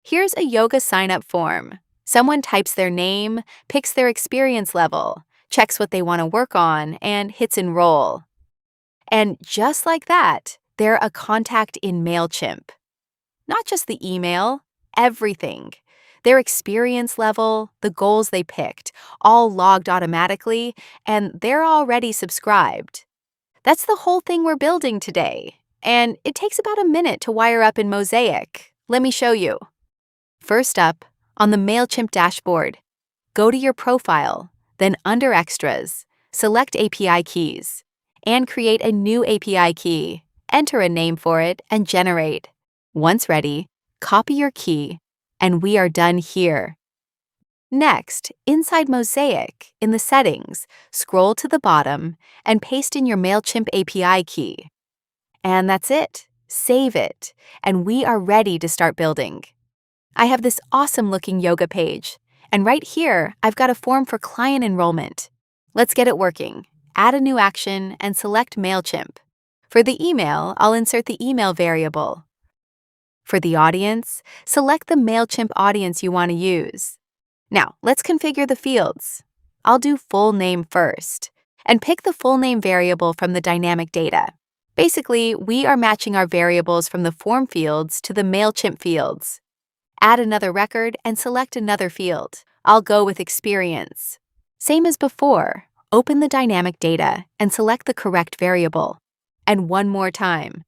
Here's a yoga sign-up form. Someone types their name, picks their experience level, checks what they want to work on, and hits enroll. And just like that, they're a contact in Mailchimp. Not just the email, everything. Their experience level, the goals they picked, all logged automatically, and they're already subscribed. That's the whole thing we're building today. And it takes about a minute to wire up in Mosaic. Let me show you. First up, on the Mailchimp dashboard, go to your profile, then under Extras, select API keys, and create a new API key. Enter a name for it and generate. Once ready, copy your key, and we are done here. Next, inside Mosaic, in the settings, scroll to the bottom and paste in your Mailchimp API key. And that's it. Save it, and we are ready to start building. I have this awesome-looking yoga page, and right here, I've got a form for client enrollment. Let's get it working. Add a new action and select Mailchimp. For the email, I'll insert the email variable. For the audience, select the Mailchimp audience you want to use. Now, let's configure the fields. I'll do full name first, and pick the full name variable from the dynamic data. Basically, we are matching our variables from the form fields to the Mailchimp fields. Add another record and select another field. I'll go with experience. Same as before, open the dynamic data and select the correct variable. And one more time.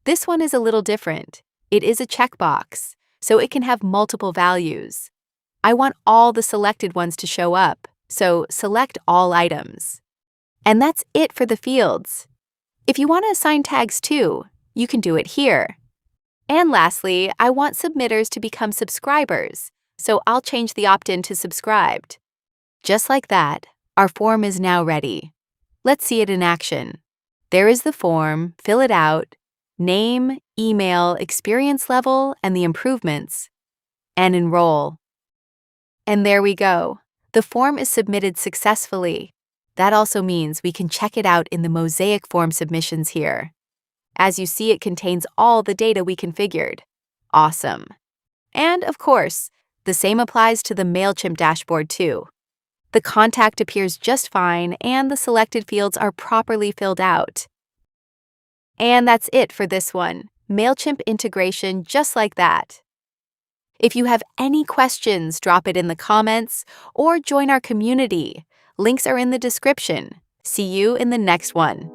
This one is a little different. It is a checkbox, so it can have multiple values. I want all the selected ones to show up, so select all items. And that's it for the fields. If you want to assign tags too, you can do it here. And lastly, I want submitters to become subscribers, so I'll change the opt-in to subscribed. Just like that, our form is now ready. Let's see it in action. There is the form, fill it out, name, email, experience level, and the improvements, and enroll. And there we go. The form is submitted successfully. That also means we can check it out in the Mosaic form submissions here. As you see, it contains all the data we configured. Awesome. And of course, the same applies to the Mailchimp dashboard too. The contact appears just fine and the selected fields are properly filled out. And that's it for this one. Mailchimp integration just like that. If you have any questions, drop it in the comments or join our community. Links are in the description. See you in the next one.